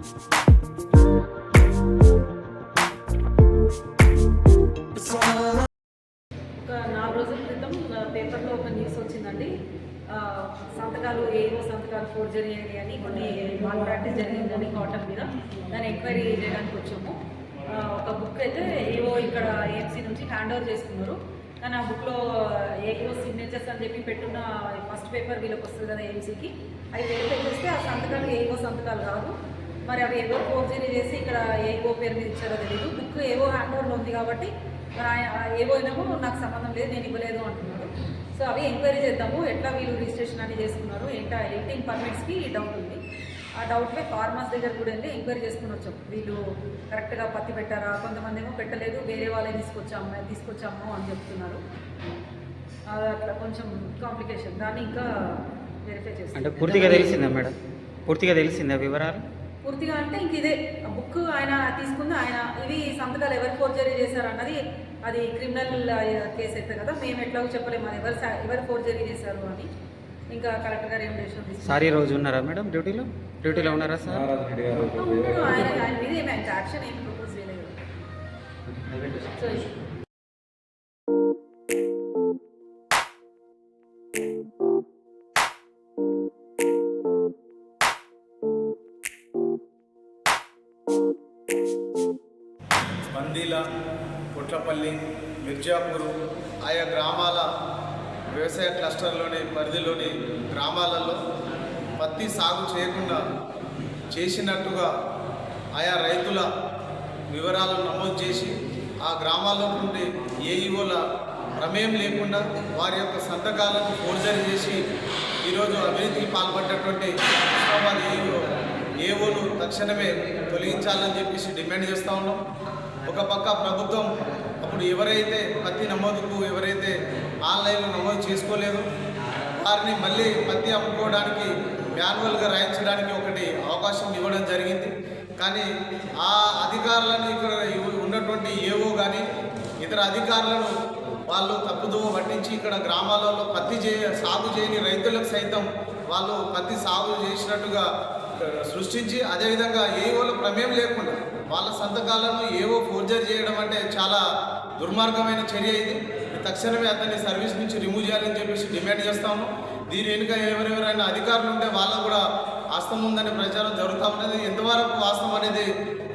ఒక 4 రోజుల క్రితం పేపర్లో ఒక న్యూస్ వచ్చిందండి. సంతకాలు ఏవో సంతకాలు ఫోర్జరీ అని కొన్ని మాల్ ప్రాక్టీస్ జరిగిందని కాటన్ మీద దాన్ని ఎంక్వైరీ చేయడానికి వచ్చాము. ఒక బుక్ అయితే ఏవో ఇక్కడ ఏఎంసీ నుంచి హ్యాండ్ ఓవర్ చేసుకున్నారు. కానీ ఆ బుక్లో ఏవో సిగ్నేచర్స్ అని చెప్పి పెట్టున్న ఫస్ట్ పేపర్ వీళ్ళకి వస్తుంది కదా ఏఎంసీకి, అవి వెరిఫై చేస్తే ఆ సంతకాలు ఏవో సంతకాలు కాదు. మరి అవి ఏవో ఫోర్జరీ చేసి ఇక్కడ ఏవో పేరు మీద ఇచ్చారో తెలియదు. బుక్ ఏవో హ్యాండ్ ఓవర్లో ఉంది కాబట్టి మరి ఏవో ఏమో నాకు సంబంధం లేదు, నేను ఇవ్వలేదు అంటున్నాడు. సో అవి ఎంక్వైరీ చేద్దాము, ఎట్లా వీళ్ళు రిజిస్ట్రేషన్ అని చేసుకున్నారు, ఏంటా 18 పర్మిట్స్కి డౌట్ ఉంది. ఆ డౌట్పై ఫార్మర్స్ దగ్గర కూడా వెళ్ళి ఎంక్వైరీ చేసుకుని వచ్చాం. వీళ్ళు కరెక్ట్గా పత్తి పెట్టారా, కొంతమంది ఏమో పెట్టలేదు, వేరే వాళ్ళే తీసుకొచ్చాము అని చెప్తున్నారు. అట్లా కొంచెం కాంప్లికేషన్, దాన్ని ఇంకా వెరిఫై చేస్తాం. అంటే పూర్తిగా తెలిసిందా మేడం? పూర్తిగా తెలిసిందా వివరాలు? పూర్తిగా అంటే ఇంక ఇదే బుక్ ఆయన తీసుకుంది, ఆయన ఇవి సంతకాలు ఎవరు ఫోర్జరీ చేశారు అన్నది అది క్రిమినల్ కేసు అయితే కదా, మేము ఎట్లాగో చెప్పలేము అది ఎవరు ఫోర్జరీ చేశారు అని. ఇంకా కలెక్టర్ గారు ఏం డెసిషన్ తీసుకున్నారు. సార్ ఈ రోజు ఉన్నారా మేడం డ్యూటీలో ఉన్నారా సార్? ఆయన మీద ఏమి యాక్షన్ ఏమి ప్రపోజ్ చేయలేదు. సో మందీల, పుట్లపల్లి, మిర్జాపూర్ ఆయా గ్రామాల వ్యవసాయ క్లస్టర్లోని పరిధిలోని గ్రామాలలో పత్తి సాగు చేయకుండా చేసినట్టుగా ఆయా రైతుల వివరాలను నమోదు చేసి ఆ గ్రామాల్లో నుండి ఏఈఓల ప్రమేయం లేకుండా వారి యొక్క సంతకాలను ఫోర్జరీ చేసి ఈరోజు అవినీతికి పాల్పడ్డటువంటి హుస్నాబాద్ ఏఓను తక్షణమే తొలగించాలని చెప్పేసి డిమాండ్ చేస్తూ ఉన్నాం. ఒక పక్క ప్రభుత్వం అప్పుడు ఎవరైతే పత్తి నమోదుకు ఎవరైతే ఆన్లైన్లో నమోదు చేసుకోలేదు వారిని మళ్ళీ పత్తి అమ్ముకోవడానికి మాన్యువల్గా రాయించడానికి ఒకటి అవకాశం ఇవ్వడం జరిగింది. కానీ ఆ అధికారులను ఇక్కడ ఉన్నటువంటి ఏవో కానీ ఇతర అధికారులను వాళ్ళు తప్పుదోవ పట్టించి ఇక్కడ గ్రామాలలో పత్తి సాగు చేయని రైతులకు సైతం వాళ్ళు పత్తి సాగు చేసినట్టుగా సృష్టించి అదేవిధంగా ఏవోల ప్రమేయం లేకుండా వాళ్ళ సంతకాలను ఏవో ఫోర్జరీ చేయడం అంటే చాలా దుర్మార్గమైన చర్య. ఇది తక్షణమే అతన్ని సర్వీస్ నుంచి రిమూవ్ చేయాలని చెప్పేసి డిమాండ్ చేస్తాము. దీని వెనుక ఎవరెవరైనా అధికారులు ఉంటే వాళ్ళకు కూడా వాస్తవం ఉందనే ప్రచారం జరుగుతూ ఉన్నది. ఎంతవరకు వాస్తవం అనేది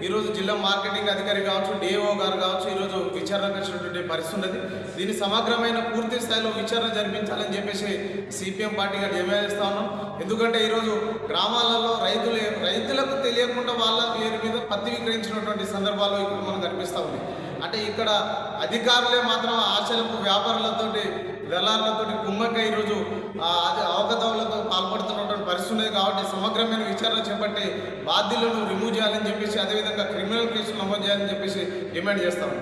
ఈరోజు జిల్లా మార్కెటింగ్ అధికారి కావచ్చు, డిఏఓ గారు కావచ్చు ఈరోజు విచారణకు వచ్చినటువంటి పరిస్థితి ఉన్నది. దీని సమగ్రమైన పూర్తి స్థాయిలో విచారణ జరిపించాలని చెప్పేసి సిపిఎం పార్టీగా డిమాండ్ చేస్తూ ఉన్నాం. ఎందుకంటే ఈరోజు గ్రామాలలో రైతులకు తెలియకుండా వాళ్ళ పేరు మీద పత్తి విక్రయించినటువంటి సందర్భాలు ఇక్కడ మనకు కనిపిస్తూ ఉంది. అంటే ఇక్కడ అధికారులే మాత్రం ఆశలకు వ్యాపారులతోటి దళారులతో కుమ్మక్క ఈరోజు అవకతవకలకు పాల్పడుతున్నటువంటి పరిస్థితి ఉంది. కాబట్టి సమగ్రమైన విచారణ చేపట్టి బాధ్యులను రిమూవ్ చేయాలని చెప్పేసి అదేవిధంగా క్రిమినల్ కేసులు నమోదు చేయాలని చెప్పేసి డిమాండ్ చేస్తాము.